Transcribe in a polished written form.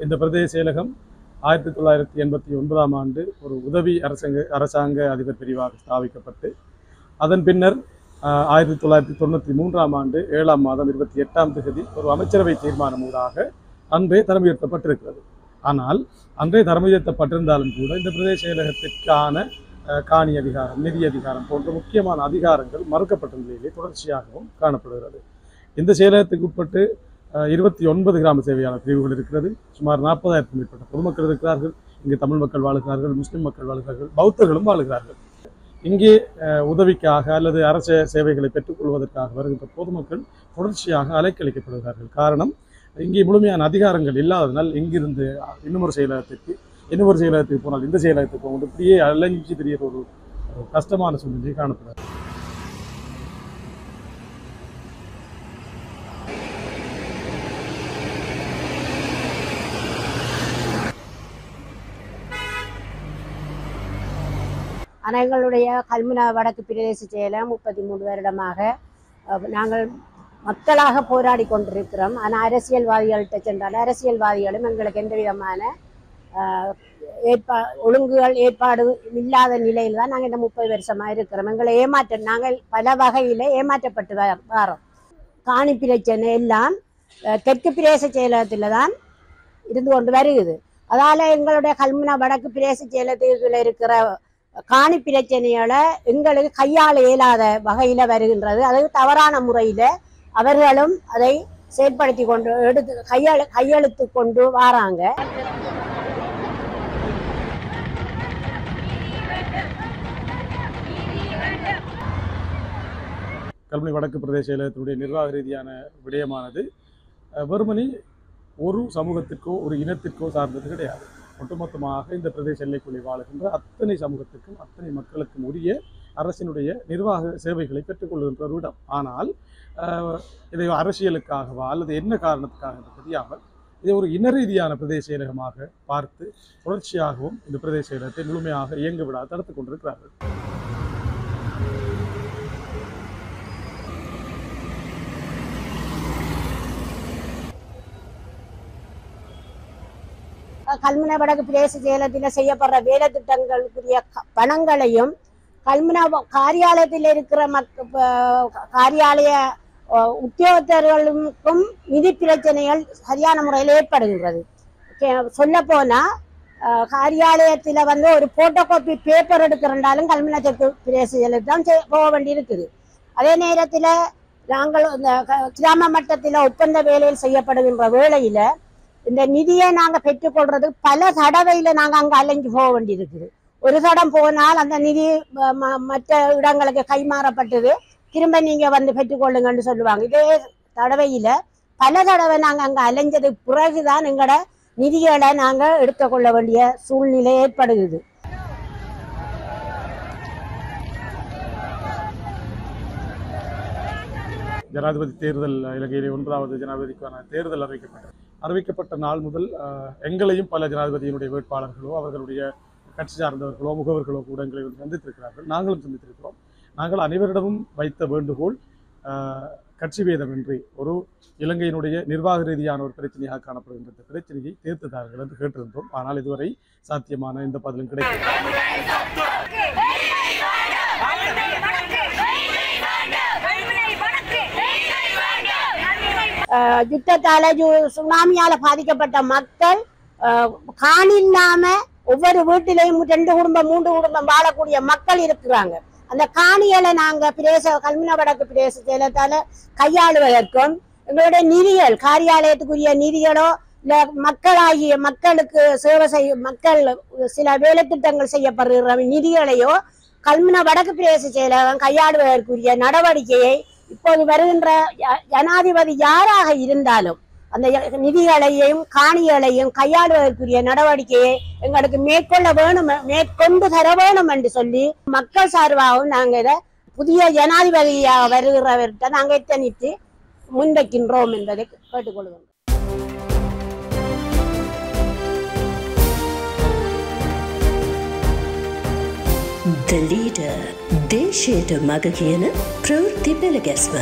இந்த பிரதேச செயலகம் 1989ஆம் ஆண்டு ஒரு உதவி அரசாங்க அதிபர் பிரிவாக ஸ்தாபிக்கப்பட்டு அதன் பின்னர் 1993ஆம் ஆண்டு 7ஆம் மாதம் 28ஆம் தேதி ஒரு அமைச்சரவை தீர்மானம் ஊடாக அன்றே தரம் உயர்த்தப்பட்டிருக்கிறது. ஆனால் அன்றே தரம் உயர்த்தப்பட்டிருந்தாலும் கூட இந்த பிரதேச செயலகத்திற்கான காணி அதிகாரம், நிதி அதிகாரம் போன்ற முக்கியமான அதிகாரங்கள் மறுக்கப்பட்ட நிலையிலே தொடர்ச்சியாகவும் காணப்படுகிறது. இந்த செயலகத்துக்கு உட்பட்டு 29 கிராம சேவையாளர் பிரிவுகள் இருக்கிறது. சுமார் 40,000க்கும் மேற்பட்ட பொதுமக்கள் இருக்கிறார்கள். இங்கு தமிழ் மக்கள் வாழுகிறார்கள், முஸ்லிம் மக்கள் வாழுகிறார்கள், பௌத்தர்களும் வாழுகிறார்கள். இங்கே உதவிக்காக அல்லது அரச சேவைகளை பெற்றுக்கொள்வதற்காக வருகின்ற பொதுமக்கள் தொடர்ச்சியாக அலைக்கழிக்கப்படுகிறார்கள். காரணம், இங்கே முழுமையான அதிகாரங்கள் இல்லாததனால் இங்கிருந்து இன்னொரு செயலகத்துக்கு போனால் இந்த செயலகத்துக்கு போகும்போது இப்படியே அலைஞ்சி தெரிய ஒரு கஷ்டமான சூழ்நிலை காணப்படுகிறது. ஆனால் எங்களுடைய கல்முனா வடக்கு பிரதேச செயலம் 33 வருடமாக நாங்கள் மக்களாக போராடி கொண்டிருக்கிறோம். ஆனால் அரசியல்வாதிகள்கிட்ட சென்றால் அரசியல்வாதிகளும் எங்களுக்கு எந்த விதமான ஏற்பாடு இல்லாத நிலையில் தான் நாங்கள் இந்த 30 வருஷமாக இருக்கிறோம். எங்களை நாங்கள் பல வகையில் ஏமாற்றப்பட்டு வரோம். காணி பிரச்சனை எல்லாம் தெற்கு பிரதேச செயலகத்தில் தான் இருந்து கொண்டு வருகிறது. அதால் எங்களுடைய கல்முனா வடக்கு பிரதேச செயலகத்தில் இருக்கிற காணி பிரச்சனைகளை எங்களுக்கு கையாள இயலாத வகையில் வருகின்றது. அது தவறான முறையில் அவர்களும் அதை செயல்படுத்தி கொண்டு கையெழுத்து கொண்டு வராங்க. கல்முனை வடக்கு பிரதேச செயலகத்தினுடைய நிர்வாக ரீதியான விடயமானது வெறுமனே ஒரு சமூகத்திற்கோ ஒரு இனத்திற்கோ சார்ந்தது கிடையாது. ஒட்டுமொத்தமாக இந்த பிரதேச எல்லைக்குள்ளே வாழுகின்ற அத்தனை சமூகத்துக்கும் அத்தனை மக்களுக்கும் உரிய அரசினுடைய நிர்வாக சேவைகளை பெற்றுக்கொள்கின்ற ஒரு இடம். ஆனால் இதை அரசியலுக்காகவா அல்லது என்ன காரணத்துக்காக என்று தெரியாமல் இதை ஒரு இன ரீதியான பிரதேச செயலகமாக பார்த்து தொடர்ச்சியாகவும் இந்த பிரதேச செயலகத்தை முழுமையாக இயங்க விடாது தடுத்துக் கொண்டிருக்கிறார்கள். கல்முனா வடக்கு பிரதேச செயலகத்தில் செய்யப்படுற வேலை திட்டங்களுக்குரிய பணங்களையும் கல்முனா காரியாலயத்தில் இருக்கிற காரியாலய உத்தியோகத்தர்களுக்கும் நிதி பிரச்சனைகள் சரியான முறையில் ஏற்படுகின்றது. சொல்ல போனா காரியாலயத்தில் ஒரு போட்டோ காப்பி பேப்பர் எடுக்கிறண்டாலும் கல்முனா தெற்கு பிரதேச செயலகத்தான் போக வேண்டி இருக்குது. அதே நேரத்தில் நாங்கள் இந்த கிராம மட்டத்தில் ஒப்பந்த வேலையில் செய்யப்படுகின்ற வேளையில இந்த நிதியை நாங்கள் பெற்றுக்கொள்றது பல தடவையில் நாங்கள் அங்கே அலைஞ்சு போக வேண்டியிருக்குது. ஒரு தடம் போனால் அந்த நிதி மற்ற இடங்களுக்கு கைமாறப்பட்டது, திரும்ப நீங்கள் பெற்றுக்கொள்ளுங்கன்னு சொல்லுவாங்க. இதே தடவையில் பல தடவை நாங்கள் அங்கே அலைஞ்சது பிறகுதான் எங்களோட நிதிகளை நாங்கள் எடுத்துக்கொள்ள வேண்டிய சூழ்நிலை ஏற்படுகிறது. ஜனாதிபதி தேர்தல் இலங்கையிலே 1வது ஜனாதிபதிக்கான தேர்தல் அறிவிக்கப்பட்ட நாள் முதல் எங்களையும் பல ஜனாதிபதியினுடைய வேட்பாளர்களோ அவர்களுடைய கட்சி சார்ந்தவர்களோ முகவர்களோ கூட எங்களை சந்தித்திருக்கிறார்கள். நாங்களும் சந்தித்திருக்கிறோம். நாங்கள் அனைவரிடமும் வைத்த வேண்டுகோள் கட்சி பேதமின்றி ஒரு இலங்கையினுடைய நிர்வாக ரீதியான ஒரு பிரச்சனையாக காணப்படுகின்ற பிரச்சனையை தீர்த்துதார்கள் என்று கேட்டிருந்தோம். ஆனால் இதுவரை சாத்தியமான எந்த பதிலும் கிடைக்கவில்லை. யுத்தத்தால சுனாமியால பாதிக்கப்பட்ட மக்கள் காணி இல்லாம ஒவ்வொரு வீட்டிலையும் 2 குடும்பம் 3 குடும்பம் வாழக்கூடிய மக்கள் இருக்கிறாங்க. அந்த காணிகளை நாங்க கல்முனா வடக்கு பிரதேச செயலகத்தால கையாளுவதற்கும் எங்களுடைய நிதிகள் காரியாலயத்துக்குரிய நிதிகளோ இல்ல மக்களுக்கு சேவை மக்கள் சில வேலை திட்டங்கள் செய்யப்படுகிற நிதிகளையோ கல்முனா வடக்கு பிரதேச செயலகம் கையாளுவதற்குரிய நடவடிக்கையை இப்போது வருகின்ற ஜனாதிபதி யாராக இருந்தாலும் அந்த நிதிகளையும் காணிகளையும் கையாளுவதற்குரிய நடவடிக்கையை எங்களுக்கு மேற்கொண்டு தர வேணும் என்று சொல்லி மக்கள் சார்பாகவும் நாங்கள் இதை புதிய ஜனாதிபதியாக வருகிறவர்கிட்ட நாங்கள் எத்தனித்து முன்வைக்கின்றோம் என்பதை கேட்டுக்கொள்வோம். The leader, දේශයට මග කියන ප්‍රවෘත්ති පෙළ ගැස්ම